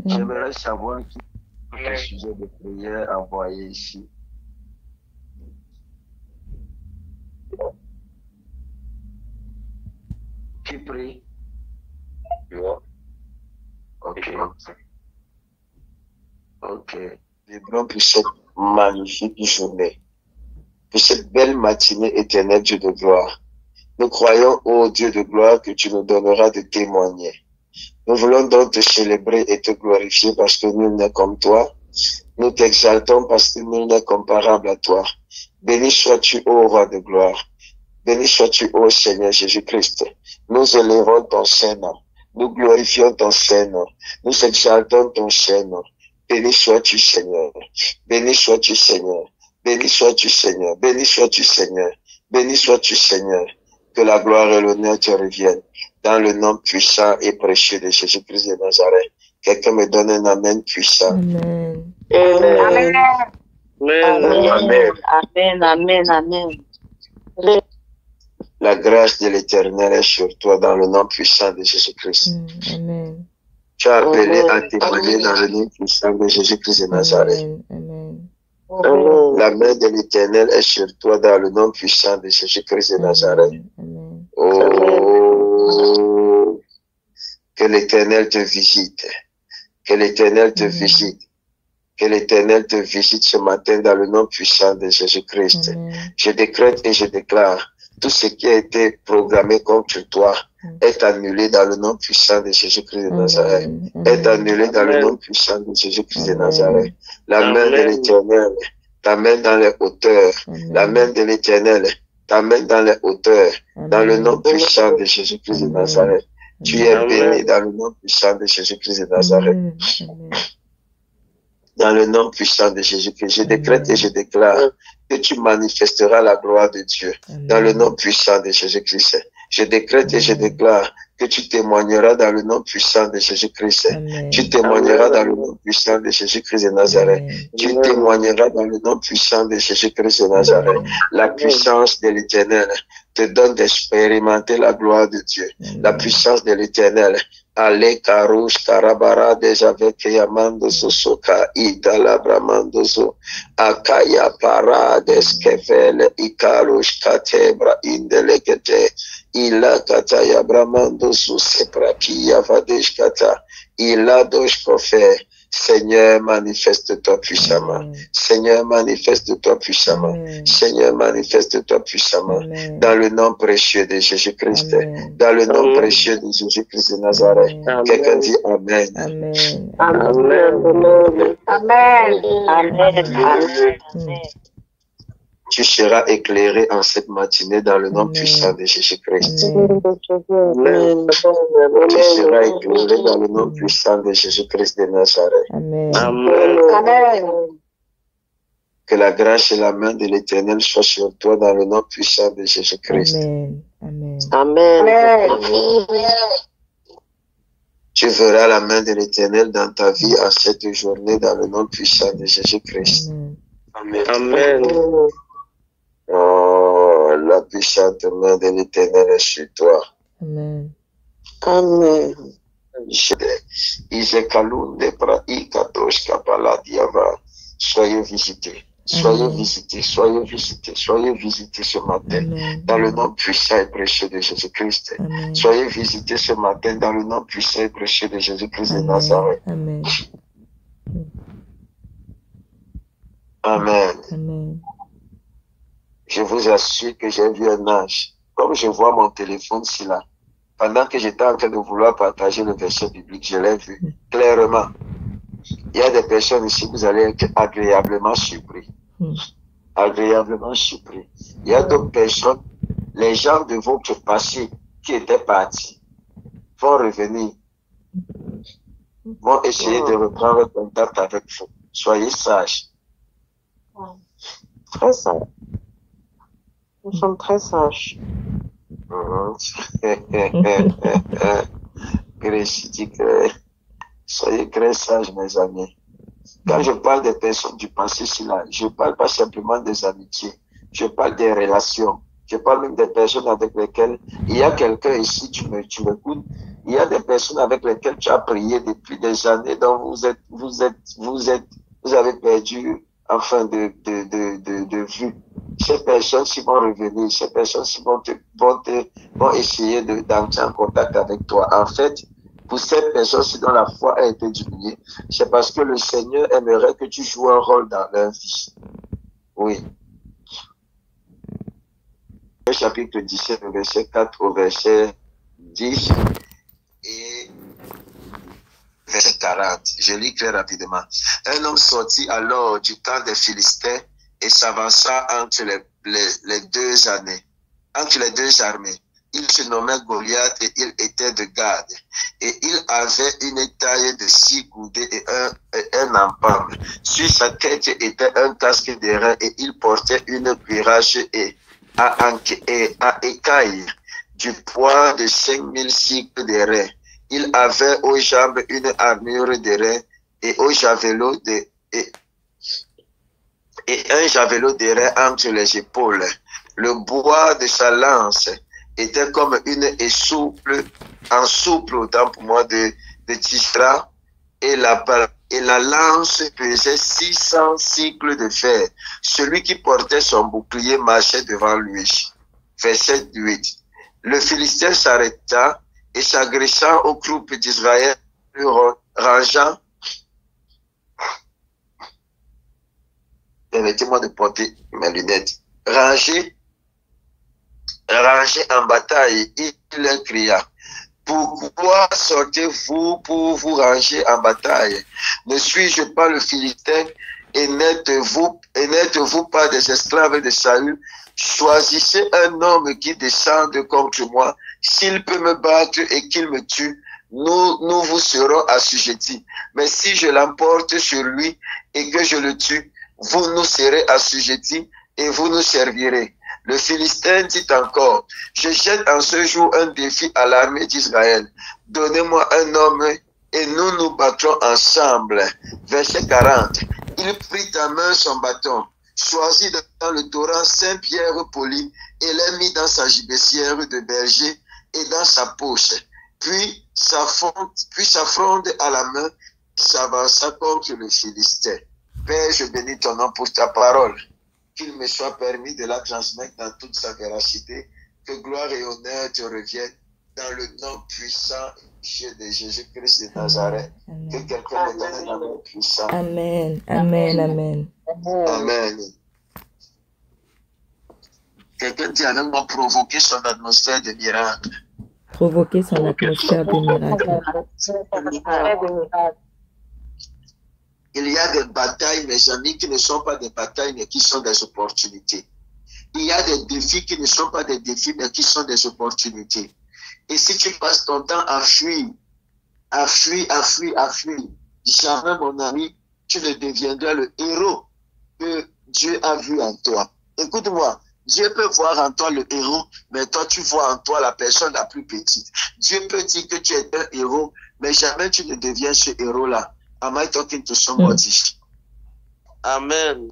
J'aimerais savoir qui est le sujet de prière envoyé ici. Qui prie? Ok. Ok. Vibrons pour cette magnifique journée, pour cette belle matinée éternelle, Dieu de gloire. Nous croyons, ô Dieu de gloire, que tu nous donneras de témoigner. Nous voulons donc te célébrer et te glorifier parce que nul n'est comme toi. Nous t'exaltons parce que nul n'est comparable à toi. Béni sois-tu, ô roi de gloire. Béni sois-tu, ô Seigneur Jésus-Christ. Nous élevons ton Saint-Nom. Nous glorifions ton Saint-Nom. Nous exaltons ton Saint-Nom. Béni sois-tu, Seigneur. Béni sois-tu, Seigneur. Béni sois-tu, Seigneur. Béni sois-tu, Seigneur. Béni sois-tu, Seigneur. Que la gloire et l'honneur te reviennent. Dans le nom puissant et précieux de Jésus-Christ de Nazareth. Quelqu'un me donne un amen puissant. Amen. Amen. Amen. Amen. Amen. Amen. La grâce de l'Éternel est sur toi dans le nom puissant de Jésus-Christ. Amen. Tu as appelé à témoigner dans le nom puissant de Jésus-Christ de Nazareth. Amen. La main de l'Éternel est sur toi dans le nom puissant de Jésus-Christ de Nazareth. Amen. Oh, que l'Éternel te visite. Que l'Éternel te visite. Que l'Éternel te visite ce matin dans le nom puissant de Jésus-Christ. Je décrète et je déclare tout ce qui a été programmé contre toi est annulé dans le nom puissant de Jésus-Christ de Nazareth. Est annulé dans le nom puissant de Jésus-Christ de Nazareth. La main de l'Éternel t'amène dans les hauteurs. La main de l'Éternel t'amène dans les hauteurs. Dans le nom puissant de Jésus-Christ de Nazareth. Tu es béni dans le nom puissant de Jésus-Christ de Nazareth. Dans le nom puissant de Jésus-Christ, je décrète et je déclare que tu manifesteras la gloire de Dieu. Dans le nom puissant de Jésus-Christ, je décrète et je déclare que tu témoigneras dans le nom puissant de Jésus-Christ. Tu témoigneras dans le nom puissant de Jésus-Christ de Nazareth. Tu témoigneras dans le nom puissant de Jésus-Christ de Nazareth. La puissance de l'Éternel te donne d'expérimenter la gloire de Dieu. La puissance de l'Éternel. Ale karush karabara deja veke yamando sosoka idala bramandozo akaya parades kefele ikarush katebra indelekete ila kataya bramandozo seprakia vadesh kata ila dosh kofe. Seigneur, manifeste-toi puissamment. Seigneur, manifeste-toi puissamment. Seigneur, manifeste-toi puissamment. Dans le nom précieux de Jésus-Christ. Dans le nom précieux de Jésus-Christ de Nazareth. Quelqu'un dit Amen. Amen. Amen. Amen. Amen. Tu seras éclairé en cette matinée dans le nom puissant de Jésus-Christ. Amen. Tu seras éclairé dans le nom puissant de Jésus-Christ de Nazareth. Amen. Que la grâce et la main de l'Éternel soient sur toi dans le nom puissant de Jésus-Christ. Amen. Tu verras la main de l'Éternel dans ta vie en cette journée dans le nom puissant de Jésus-Christ. Amen. Oh, la puissante main de l'Éternel est sur toi. Amen. Amen. Soyez visités. Soyez visités, soyez visités, soyez visités ce matin dans le nom puissant et précieux de Jésus-Christ. Soyez visités ce matin dans le nom puissant et précieux de Jésus-Christ de Nazareth. Amen. Amen. Amen. Je vous assure que j'ai vu un ange. Comme je vois mon téléphone ici là, pendant que j'étais en train de vouloir partager le verset biblique, je l'ai vu clairement. Il y a des personnes ici, vous allez être agréablement surpris. Agréablement surpris. Il y a d'autres personnes, les gens de votre passé qui étaient partis, vont revenir, vont essayer de reprendre contact avec vous. Soyez sages. Très sage. Nous sommes très sages. Soyez très sages, mes amis. Quand je parle des personnes du passé, je ne parle pas simplement des amitiés. Je parle des relations. Je parle même des personnes avec lesquelles il y a quelqu'un ici, tu m'écoutes. Il y a des personnes avec lesquelles tu as prié depuis des années, donc vous avez perdu, enfin, de vue. Ces personnes-ci vont revenir, ces personnes-ci vont essayer d'entrer en contact avec toi. En fait, pour ces personnes-ci dont la foi a été diminuée, c'est parce que le Seigneur aimerait que tu joues un rôle dans leur vie. Oui. Chapitre 17, verset 4 au verset 10 et verset 40. Je lis très rapidement. Un homme sortit alors du camp des Philistins et s'avança entre les deux armées. Il se nommait Goliath et il était de Gad. Et il avait une taille de 6 coudées et un empalme. Sur sa tête était un casque d'airain et il portait une cuirasse et à écailles du poids de 5000 cycles d'airain. Il avait aux jambes une armure d'airain et un javelot d'airain entre les épaules. Le bois de sa lance était comme une en souple autant pour moi de tisra et la lance pesait 600 cycles de fer. Celui qui portait son bouclier marchait devant lui. Verset 8. Le Philistin s'arrêta et s'agressant au groupe d'Israël, rangeant. Permettez-moi de porter mes lunettes. Rangé en bataille, il leur cria. Pourquoi sortez-vous pour vous ranger en bataille? Ne suis-je pas le Philistin et n'êtes-vous pas des esclaves de Saül? Choisissez un homme qui descende contre moi. S'il peut me battre et qu'il me tue, nous vous serons assujettis. Mais si je l'emporte sur lui et que je le tue, vous nous serez assujettis et vous nous servirez. Le Philistin dit encore, je jette en ce jour un défi à l'armée d'Israël. Donnez-moi un homme et nous nous battrons ensemble. Verset 40. Il prit à main son bâton, choisit dans le torrent 5 pierres polies et les mit dans sa gibecière de berger et dans sa poche. Puis sa fronde à la main, s'avança contre le Philistin. Père, je bénis ton nom pour ta parole. Qu'il me soit permis de la transmettre dans toute sa véracité, que gloire et honneur te reviennent dans le nom puissant de Jésus-Christ de Nazareth. Amen. Que quelqu'un me donne un nom puissant. Amen. Amen. Amen. Amen. Quelqu'un dit avec moi, provoquer son atmosphère de miracle. Provoquer son atmosphère de miracle. Il y a des batailles, mes amis, qui ne sont pas des batailles, mais qui sont des opportunités. Il y a des défis qui ne sont pas des défis, mais qui sont des opportunités. Et si tu passes ton temps à fuir, jamais, mon ami, tu ne deviendras le héros que Dieu a vu en toi. Écoute-moi, Dieu peut voir en toi le héros, mais toi, tu vois en toi la personne la plus petite. Dieu peut dire que tu es un héros, mais jamais tu ne deviens ce héros-là. Am I talking to somebody? Amen.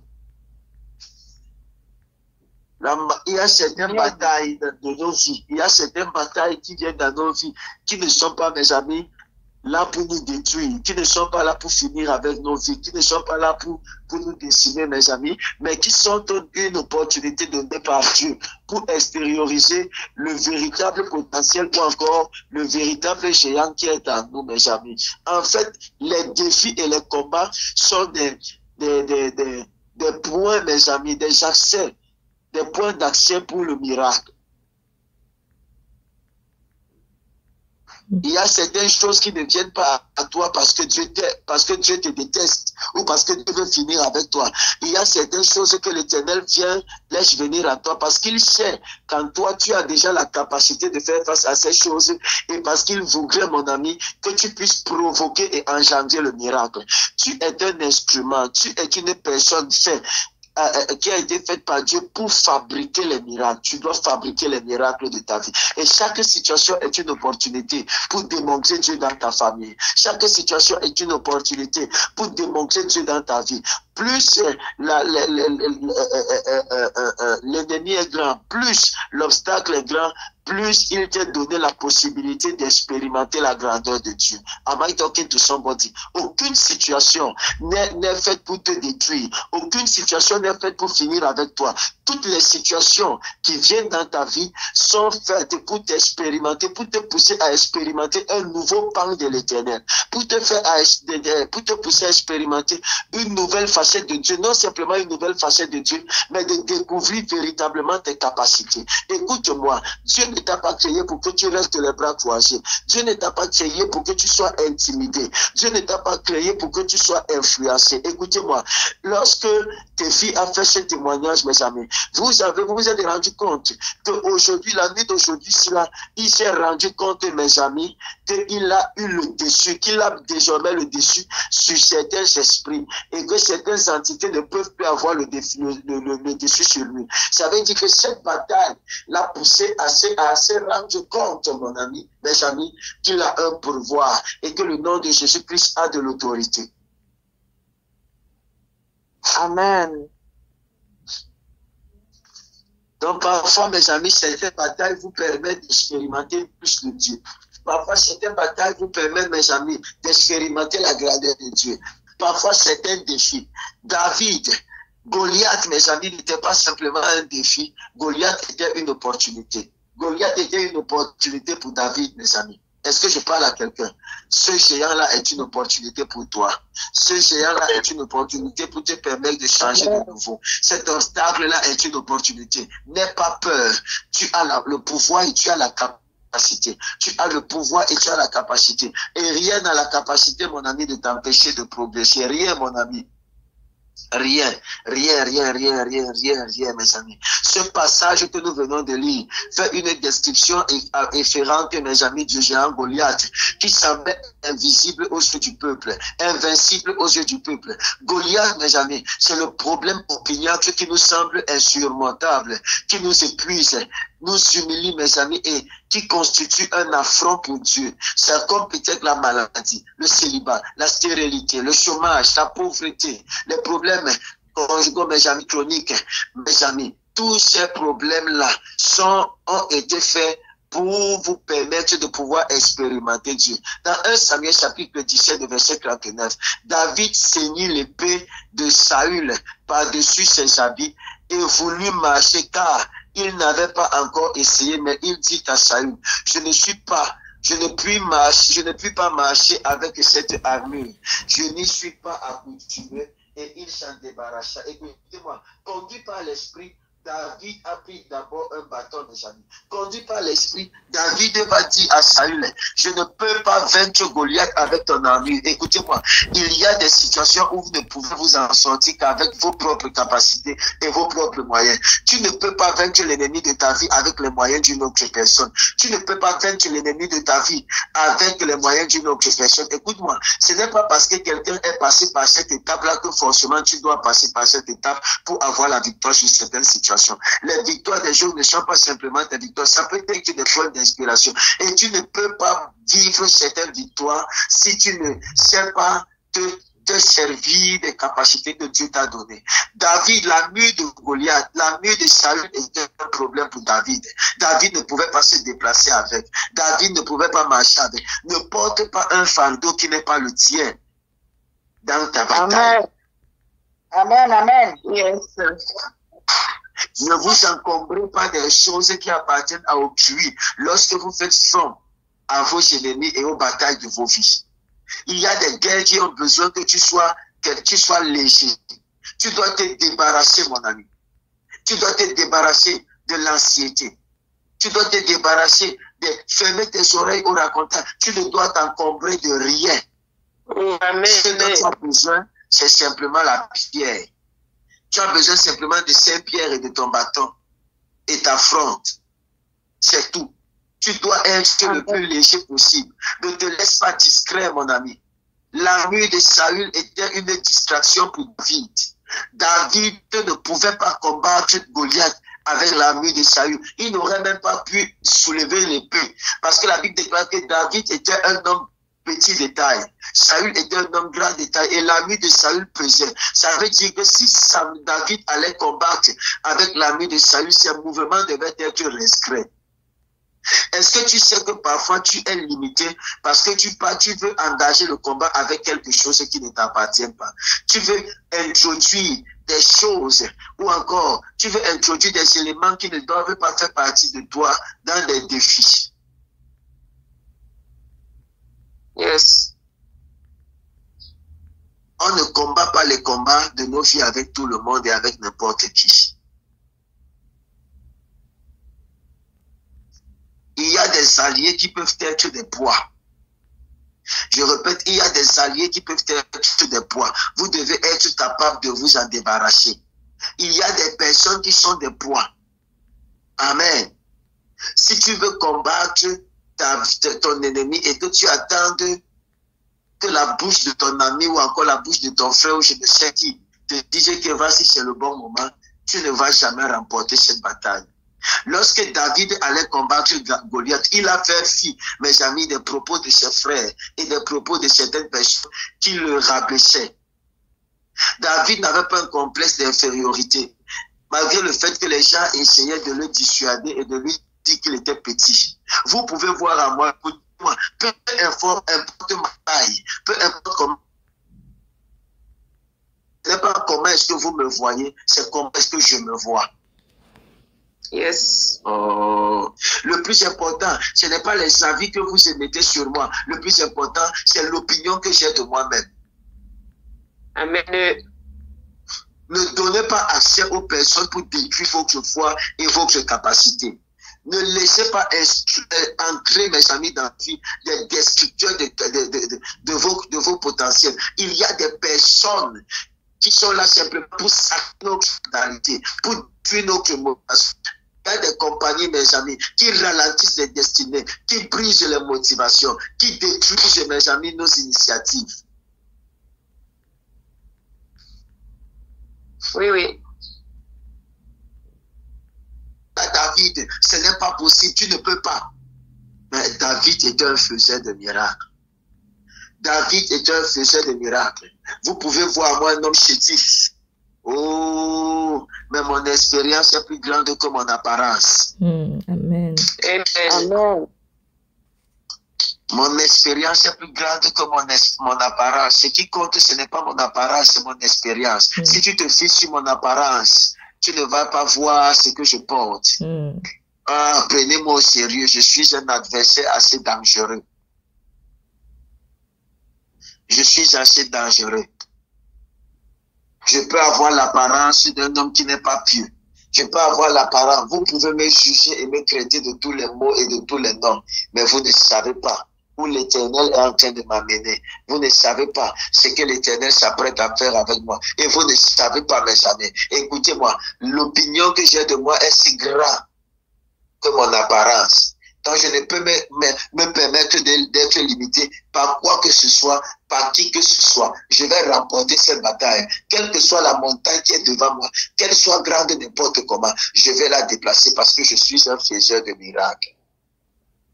Il y a certaines batailles de nos vies. Il y a certaines batailles qui viennent dans nos vies, qui ne sont pas, mes amis, là pour nous détruire, qui ne sont pas là pour finir avec nos vies, qui ne sont pas là pour nous décimer, mes amis, mais qui sont une opportunité donnée par Dieu pour extérioriser le véritable potentiel ou encore le véritable géant qui est en nous, mes amis. En fait, les défis et les combats sont des points, mes amis, des accès, des points d'accès pour le miracle. Il y a certaines choses qui ne viennent pas à toi parce que Dieu te déteste ou parce que Dieu veut finir avec toi. Il y a certaines choses que l'Éternel laisse venir à toi parce qu'il sait qu'en toi tu as déjà la capacité de faire face à ces choses et parce qu'il voudrait, mon ami, que tu puisses provoquer et engendrer le miracle. Tu es un instrument, tu es une personne faite qui a été faite par Dieu pour fabriquer les miracles. Tu dois fabriquer les miracles de ta vie. Et chaque situation est une opportunité pour démontrer Dieu dans ta famille. Chaque situation est une opportunité pour démontrer Dieu dans ta vie. Plus l'ennemi est grand, plus l'obstacle est grand, plus il t'a donné la possibilité d'expérimenter la grandeur de Dieu. Am I talking to somebody? Aucune situation n'est faite pour te détruire. Aucune situation n'est faite pour finir avec toi. Toutes les situations qui viennent dans ta vie sont faites pour t'expérimenter, pour te pousser à expérimenter un nouveau pan de l'éternel, pour te pousser à expérimenter une nouvelle facette de Dieu, non simplement une nouvelle facette de Dieu, mais de découvrir véritablement tes capacités. Écoute-moi, Dieu ne t'a pas créé pour que tu restes les bras croisés. Dieu ne t'a pas créé pour que tu sois intimidé. Dieu ne t'a pas créé pour que tu sois influencé. Écoutez-moi, lorsque tes filles ont fait ce témoignage, mes amis, vous vous êtes rendu compte qu'aujourd'hui, la nuit d'aujourd'hui, il s'est rendu compte, mes amis, qu'il a eu le dessus, qu'il a désormais le dessus sur certains esprits et que certaines entités ne peuvent plus avoir le dessus sur lui. Ça veut dire que cette bataille l'a poussé à se rendre compte, mon ami, mes amis, qu'il a un pouvoir et que le nom de Jésus-Christ a de l'autorité. Amen. Donc parfois, mes amis, certaines batailles vous permettent d'expérimenter plus de Dieu. Parfois, certaines batailles vous permettent, mes amis, d'expérimenter la grandeur de Dieu. Parfois, certains défis. David, Goliath, mes amis, n'était pas simplement un défi. Goliath était une opportunité. Goliath était une opportunité pour David, mes amis. Est-ce que je parle à quelqu'un? Ce géant-là est une opportunité pour toi. Ce géant-là est une opportunité pour te permettre de changer de nouveau. Cet obstacle-là est une opportunité. N'aie pas peur. Tu as le pouvoir et tu as la capacité. Tu as le pouvoir et tu as la capacité. Et rien n'a la capacité, mon ami, de t'empêcher de progresser. Rien, mon ami. Rien, mes amis. Ce passage que nous venons de lire fait une description efférente, mes amis, du géant Goliath, qui semblait invisible aux yeux du peuple, invincible aux yeux du peuple. Goliath, mes amis, c'est le problème opiniâtre qui nous semble insurmontable, qui nous épuise, nous humilie, mes amis, et qui constitue un affront pour Dieu. C'est comme peut-être la maladie, le célibat, la stérilité, le chômage, la pauvreté, les problèmes conjugaux, mes amis, chroniques, mes amis. Tous ces problèmes-là ont été faits pour vous permettre de pouvoir expérimenter Dieu. Dans 1 Samuel chapitre 17, verset 39, David ceignit l'épée de Saül par-dessus ses habits et voulut marcher car il n'avait pas encore essayé, mais il dit à Saül, je ne puis pas marcher avec cette armure. Je n'y suis pas accoutumé. Et il s'en débarrassa. Écoutez-moi, conduit par l'esprit, David a pris d'abord un bâton, mes amis. Conduit par l'esprit, David va dire à Saül, je ne peux pas vaincre Goliath avec ton armure. Écoutez-moi, il y a des situations où vous ne pouvez vous en sortir qu'avec vos propres capacités et vos propres moyens. Tu ne peux pas vaincre l'ennemi de ta vie avec les moyens d'une autre personne. Tu ne peux pas vaincre l'ennemi de ta vie avec les moyens d'une autre personne. Écoute-moi, ce n'est pas parce que quelqu'un est passé par cette étape-là que forcément tu dois passer par cette étape pour avoir la victoire sur certaines situations. Les victoires des jours ne sont pas simplement des victoires, ça peut être des points d'inspiration. Et tu ne peux pas vivre certaines victoires si tu ne sais pas te servir des capacités que Dieu t'a données. David, la mue de Goliath, la mue de Saül était un problème pour David. David ne pouvait pas se déplacer avec. David ne pouvait pas marcher avec. Ne porte pas un fardeau qui n'est pas le tien dans ta bataille. Amen, amen. Yes. Ne vous encombrez pas des choses qui appartiennent à autrui lorsque vous faites front à vos ennemis et aux batailles de vos vies. Il y a des guerres qui ont besoin que tu sois léger. Tu dois te débarrasser, mon ami. Tu dois te débarrasser de l'anxiété. Tu dois te débarrasser de fermer tes oreilles au racontage. Tu ne dois t'encombrer de rien. Amen. Ce dont tu as besoin, c'est simplement la pierre. Tu as besoin simplement de Saint-Pierre et de ton bâton et ta fronde. C'est tout. Tu dois être le plus léger possible. Ne te laisse pas distrait, mon ami. L'armure de Saül était une distraction pour David. David ne pouvait pas combattre Goliath avec l'armure de Saül. Il n'aurait même pas pu soulever l'épée. Parce que la Bible déclare que David était un homme petit de taille. Saül était un homme grand de taille. Et l'armure de Saül pesait. Ça veut dire que si David allait combattre avec l'armure de Saül, ses mouvements devaient être restreints. Est-ce que tu sais que parfois tu es limité parce que tu veux engager le combat avec quelque chose qui ne t'appartient pas. Tu veux introduire des choses ou encore tu veux introduire des éléments qui ne doivent pas faire partie de toi dans des défis. Yes. On ne combat pas les combats de nos vies avec tout le monde et avec n'importe qui. Il y a des alliés qui peuvent être des poids. Je répète, il y a des alliés qui peuvent être des poids. Vous devez être capable de vous en débarrasser. Il y a des personnes qui sont des poids. Amen. Si tu veux combattre ton ennemi et que tu attends que la bouche de ton ami ou encore la bouche de ton frère ou je ne sais qui te dise que voici c'est le bon moment, tu ne vas jamais remporter cette bataille. Lorsque David allait combattre Goliath, il a fait fi, mes amis, des propos de ses frères et des propos de certaines personnes qui le rabaissaient. David n'avait pas un complexe d'infériorité, malgré le fait que les gens essayaient de le dissuader et de lui dire qu'il était petit. Vous pouvez voir à moi, peu importe ma taille, peu importe comment. Ce n'est pas comment est-ce que vous me voyez, c'est comment est-ce que je me vois. Yes. Oh. Le plus important, ce n'est pas les avis que vous émettez sur moi. Le plus important, c'est l'opinion que j'ai de moi-même. Amen. Ne donnez pas accès aux personnes pour détruire vos voix et vos capacités. Ne laissez pas entrer, mes amis, dans la vie des destructeurs de vos potentiels. Il y a des personnes qui sont là simplement pour sacrifier notre finalité, pour tuer notre motivation. Il y a des compagnies, mes amis, qui ralentissent les destinées, qui brisent les motivations, qui détruisent, mes amis, nos initiatives. Oui, oui. David, ce n'est pas possible, tu ne peux pas. Mais David était un faiseur de miracles. David était un faiseur de miracles. Vous pouvez voir moi un homme chétif. Oh, mais mon expérience est plus grande que mon apparence. Amen. Amen. Mon expérience est plus grande que mon apparence. Ce qui compte, ce n'est pas mon apparence, c'est mon expérience. Si tu te fies sur mon apparence, tu ne vas pas voir ce que je porte. Ah, prenez-moi au sérieux, je suis un adversaire assez dangereux. Je suis assez dangereux. Je peux avoir l'apparence d'un homme qui n'est pas pieux. Je peux avoir l'apparence. Vous pouvez me juger et me traiter de tous les mots et de tous les noms. Mais vous ne savez pas où l'Éternel est en train de m'amener. Vous ne savez pas ce que l'Éternel s'apprête à faire avec moi. Et vous ne savez pas, mes amis. Écoutez-moi, l'opinion que j'ai de moi est si grande que mon apparence. Donc je ne peux me permettre d'être limité par quoi que ce soit, par qui que ce soit. Je vais remporter cette bataille. Quelle que soit la montagne qui est devant moi, qu'elle soit grande n'importe comment, je vais la déplacer parce que je suis un faiseur de miracles.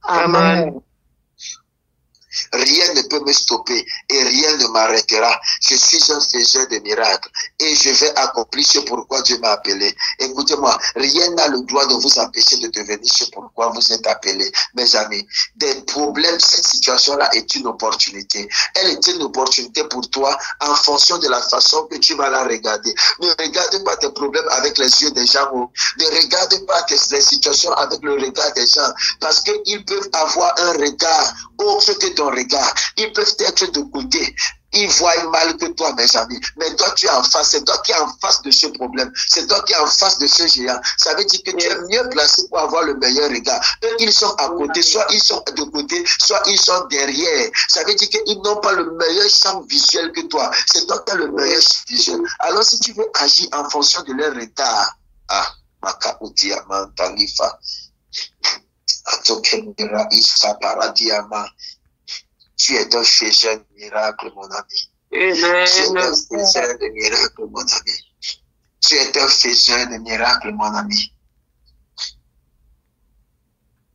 Amen. Rien ne peut me stopper et rien ne m'arrêtera. Je suis un faiseur de miracles et je vais accomplir ce pourquoi Dieu m'a appelé. Écoutez-moi, rien n'a le droit de vous empêcher de devenir ce pourquoi vous êtes appelés. Mes amis, des problèmes, cette situation-là est une opportunité. Elle est une opportunité pour toi en fonction de la façon que tu vas la regarder. Ne regarde pas tes problèmes avec les yeux des gens. Ne regarde pas tes situations avec le regard des gens parce qu'ils peuvent avoir un regard autre que ton regard. Ils peuvent être de côté. Ils voient mal que toi, mes amis. Mais toi, tu es en face. C'est toi qui es en face de ce problème. C'est toi qui es en face de ce géant. Ça veut dire que tu es mieux placé pour avoir le meilleur regard. Eux, ils sont à côté. Soit ils sont de côté, soit ils sont derrière. Ça veut dire qu'ils n'ont pas le meilleur champ visuel que toi. C'est toi qui as le meilleur champ visuel. Alors, si tu veux agir en fonction de leur retard, Makautia Mantalifa. Tu es un faiseur de miracles, mon ami. Tu es un faiseur de miracles, mon ami. Tu es un faiseur de miracles, mon ami.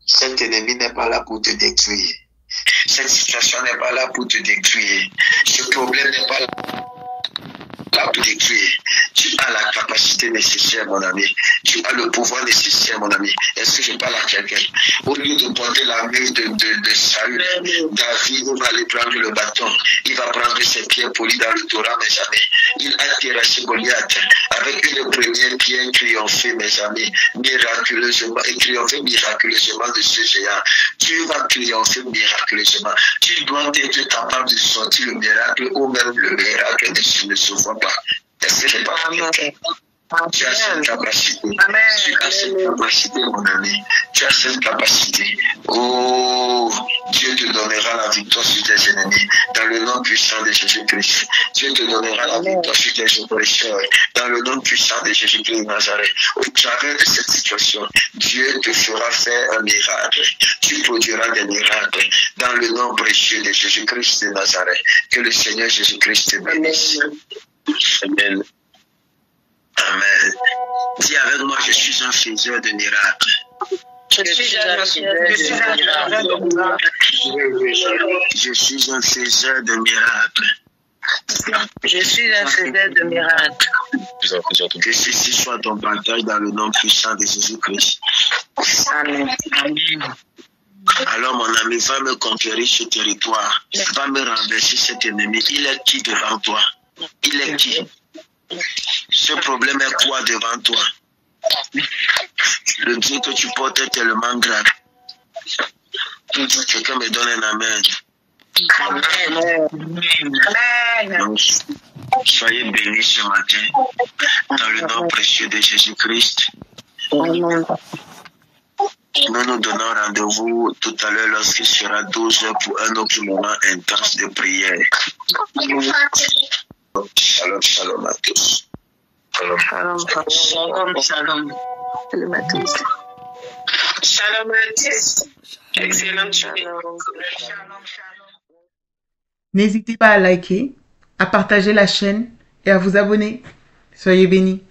Cet ennemi n'est pas là pour te détruire. Cette situation n'est pas là pour te détruire. Ce problème n'est pas là pour te détruire. Tu as la capacité nécessaire, mon ami. Tu as le pouvoir nécessaire, mon ami. Est-ce que je parle à quelqu'un? Au lieu de porter la main de Saül, David va aller prendre le bâton. Il va prendre ses pierres polies dans le Torah, mes amis. Il a terrassé Goliath avec une première pierre triomphée, mes amis, miraculeusement, et triompher miraculeusement de ce géant. Tu vas triompher miraculeusement. Tu dois être capable de sortir le miracle ou même le miracle ne se voit pas. Est-ce que je parle à quelqu'un? Tu as cette capacité. Tu as cette capacité, mon ami. Tu as cette capacité. Oh, Dieu te donnera la victoire sur tes ennemis. Dans le nom puissant de Jésus-Christ. Dieu te donnera la victoire sur tes oppresseurs. Dans le nom puissant de Jésus-Christ de Nazareth. Au travers de cette situation, Dieu te fera faire un miracle. Tu produiras des miracles. Dans le nom précieux de Jésus-Christ de Nazareth. Que le Seigneur Jésus-Christ te bénisse. Amen. Amen. Dis avec moi, je suis un faiseur de miracles. Je suis un faiseur de miracles. Je suis un faiseur de miracles. Je suis un faiseur de miracles. Que ceci soit ton partage dans le nom puissant de Jésus-Christ. Amen. Alors, mon ami, va me conquérir ce territoire. Va me renverser cet ennemi. Il est qui devant toi? Il est qui? Ce problème est quoi devant toi? Le Dieu que tu portes est tellement grave. Quelqu'un me donne un amen. Amen. Donc, soyez bénis ce matin dans le nom précieux de Jésus-Christ. Amen. Nous nous donnons rendez-vous tout à l'heure lorsqu'il sera 12 heures pour un autre moment intense de prière. Shalom, shalom à tous. Shalom, shalom. Shalom à tous. Shalom à tous. Excellent. Shalom. N'hésitez pas à liker, à partager la chaîne et à vous abonner. Soyez bénis.